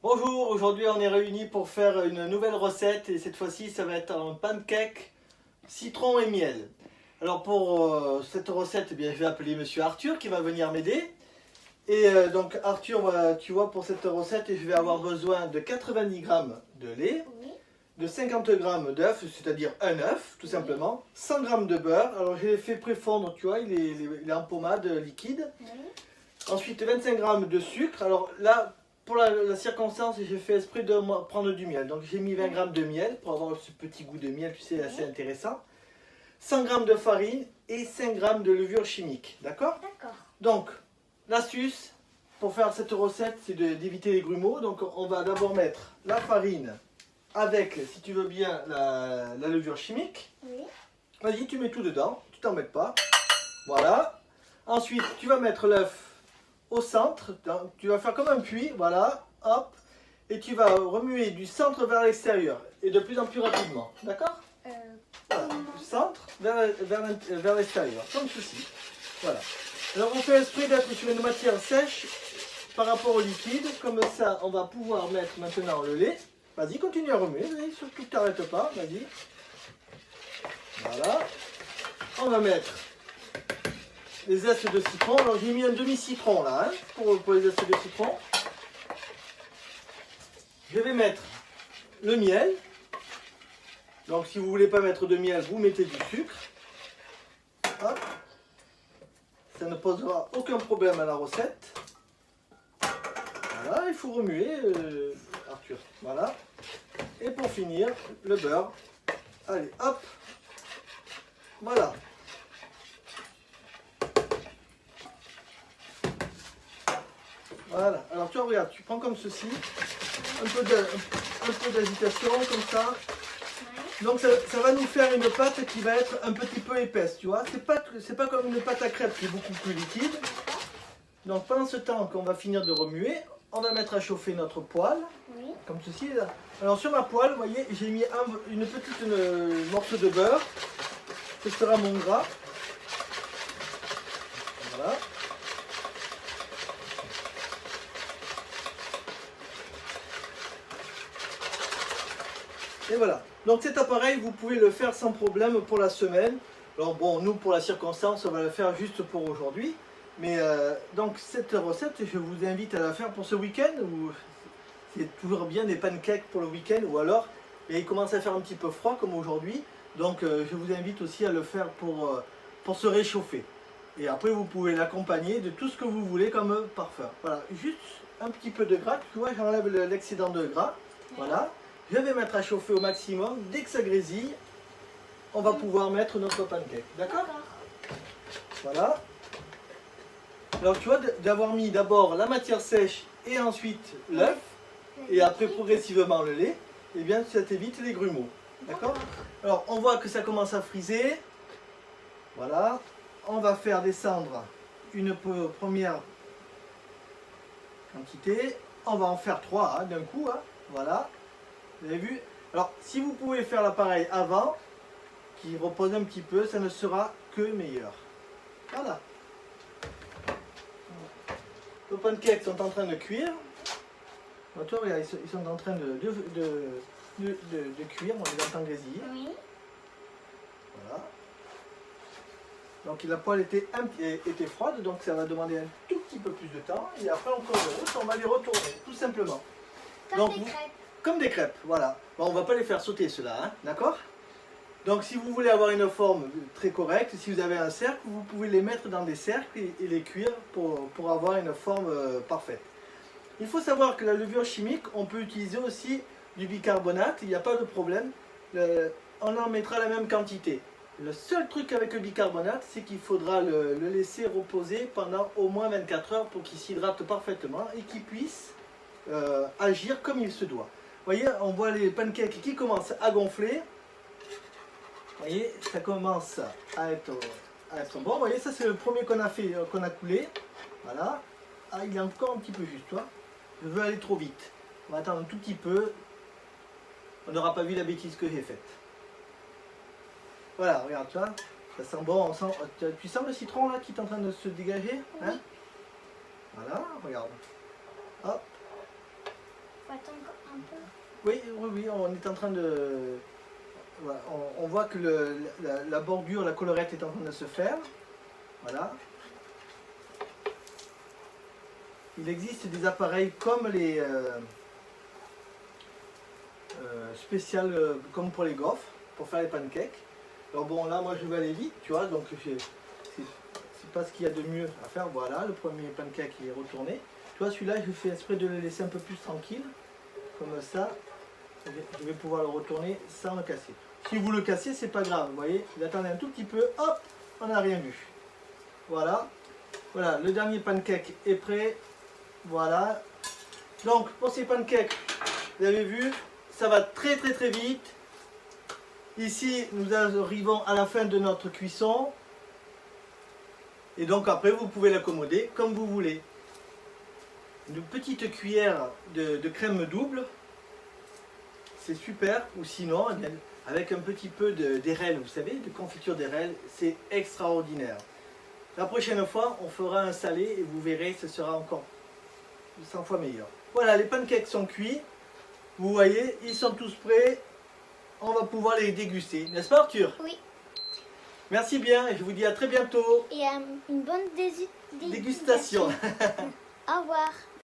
Bonjour, aujourd'hui on est réunis pour faire une nouvelle recette et cette fois-ci ça va être un pancake citron et miel. Alors pour cette recette, eh bien, je vais appeler Monsieur Arthur qui va venir m'aider. Et donc Arthur, voilà, tu vois pour cette recette je vais avoir besoin de 90 grammes de lait, Oui, de 50 grammes d'œufs, c'est-à-dire un œuf tout simplement, 100 grammes de beurre, alors je l'ai fait préfondre, tu vois, il est en pommade liquide. oui, Ensuite 25 grammes de sucre, alors là pour la circonstance, j'ai fait esprit de prendre du miel. Donc j'ai mis 20 grammes de miel pour avoir ce petit goût de miel, tu sais, assez intéressant. 100 grammes de farine et 5 grammes de levure chimique. D'accord? d'accord. Donc, l'astuce pour faire cette recette, c'est d'éviter les grumeaux. Donc on va d'abord mettre la farine avec, si tu veux bien, la levure chimique. Oui, Vas-y, tu mets tout dedans, tu t'embêtes pas. Voilà. Ensuite, tu vas mettre l'œuf au centre, tu vas faire comme un puits, voilà, hop, et tu vas remuer du centre vers l'extérieur, et de plus en plus rapidement, d'accord? Voilà, du centre vers l'extérieur, comme ceci, voilà. Alors on fait esprit d'être sur une matière sèche par rapport au liquide, comme ça on va pouvoir mettre maintenant le lait. Vas-y, continue à remuer, vas-y, surtout t'arrêtes pas, vas-y. Voilà, on va mettre les zestes de citron. Alors j'ai mis un demi-citron là, hein, pour les zestes de citron. Je vais mettre le miel. Donc si vous ne voulez pas mettre de miel, vous mettez du sucre. Hop. Ça ne posera aucun problème à la recette. Voilà, il faut remuer, Arthur. Voilà. Et pour finir, le beurre. Allez, hop. Voilà. Voilà, alors tu regardes, tu prends comme ceci, un peu d'agitation comme ça. Donc ça va nous faire une pâte qui va être un petit peu épaisse, tu vois. C'est pas comme une pâte à crêpes qui est beaucoup plus liquide. Donc pendant ce temps qu'on va finir de remuer, on va mettre à chauffer notre poêle, oui, comme ceci. Là. Alors sur ma poêle, vous voyez, j'ai mis une petite morceau de beurre. Ce sera mon gras. Voilà. Et voilà. Donc cet appareil, vous pouvez le faire sans problème pour la semaine. Alors bon, nous pour la circonstance, on va le faire juste pour aujourd'hui. Mais donc cette recette, je vous invite à la faire pour ce week-end. C'est toujours bien des pancakes pour le week-end. Ou alors, et il commence à faire un petit peu froid comme aujourd'hui. Donc je vous invite aussi à le faire pour se réchauffer. Et après, vous pouvez l'accompagner de tout ce que vous voulez comme parfum. Voilà, juste un petit peu de gras. Tu vois, j'enlève l'excédent de gras. Voilà. Je vais mettre à chauffer au maximum. Dès que ça grésille, on va pouvoir mettre notre pancake. D'accord? Voilà. Alors tu vois, d'avoir mis d'abord la matière sèche et ensuite l'œuf, et après progressivement le lait, eh bien ça t'évite les grumeaux. D'accord? Alors on voit que ça commence à friser. Voilà. On va faire descendre une première quantité. On va en faire 3 hein, d'un coup. Hein. Voilà. Vous avez vu? Alors, si vous pouvez faire l'appareil avant, qui repose un petit peu, ça ne sera que meilleur. Voilà. Les pancakes sont en train de cuire. Tu vois, regarde, ils sont en train de cuire, on les entend grésiller. oui. Voilà. Donc la poêle était froide, donc ça va demander un tout petit peu plus de temps. Et après, on va les retourner, tout simplement. Comme Donc, des crêpes. Comme des crêpes, voilà. Bon, on ne va pas les faire sauter ceux-là, hein, d'accord? Donc si vous voulez avoir une forme très correcte, si vous avez un cercle, vous pouvez les mettre dans des cercles et les cuire pour avoir une forme parfaite. Il faut savoir que la levure chimique, on peut utiliser aussi du bicarbonate, il n'y a pas de problème. On en mettra la même quantité. Le seul truc avec le bicarbonate, c'est qu'il faudra le laisser reposer pendant au moins 24 heures pour qu'il s'hydrate parfaitement et qu'il puisse agir comme il se doit. Vous voyez, on voit les pancakes qui commencent à gonfler. Vous voyez, ça commence à être bon. Vous voyez, ça c'est le premier qu'on a fait, qu'on a coulé. Voilà. Ah, il est encore un petit peu juste, toi. Je veux aller trop vite. On va attendre un tout petit peu. On n'aura pas vu la bêtise que j'ai faite. Voilà, regarde, tu vois. Ça sent bon. Tu sens le citron là qui est en train de se dégager, hein? Oui. Voilà, regarde. Hop. Faut attendre un peu. Oui, oui, oui, on est en train de... Voilà, on voit que la bordure, la collerette est en train de se faire. Voilà. Il existe des appareils comme les spéciales, comme pour les gaufres, pour faire les pancakes. Alors bon, là, moi, je vais aller vite, tu vois, donc c'est pas ce qu'il y a de mieux à faire. Voilà, le premier pancake est retourné. Tu vois, celui-là, je fais exprès de le laisser un peu plus tranquille, comme ça. Je vais pouvoir le retourner sans le casser. Si vous le cassez, c'est pas grave, vous voyez. Vous attendez un tout petit peu, hop, on n'a rien vu. Voilà. Voilà, le dernier pancake est prêt. Voilà. Donc, pour ces pancakes, vous avez vu, ça va très très très vite. Ici, nous arrivons à la fin de notre cuisson. Et donc après, vous pouvez l'accommoder comme vous voulez. Une petite cuillère de crème double, c'est super. Ou sinon, eh bien, avec un petit peu d'érel, vous savez, de confiture d'érel, c'est extraordinaire. La prochaine fois, on fera un salé et vous verrez, ce sera encore 100 fois meilleur. Voilà, les pancakes sont cuits. Vous voyez, ils sont tous prêts. On va pouvoir les déguster. N'est-ce pas, Arthur? Oui. Merci bien et je vous dis à très bientôt. Et une bonne Dégustation. Au revoir.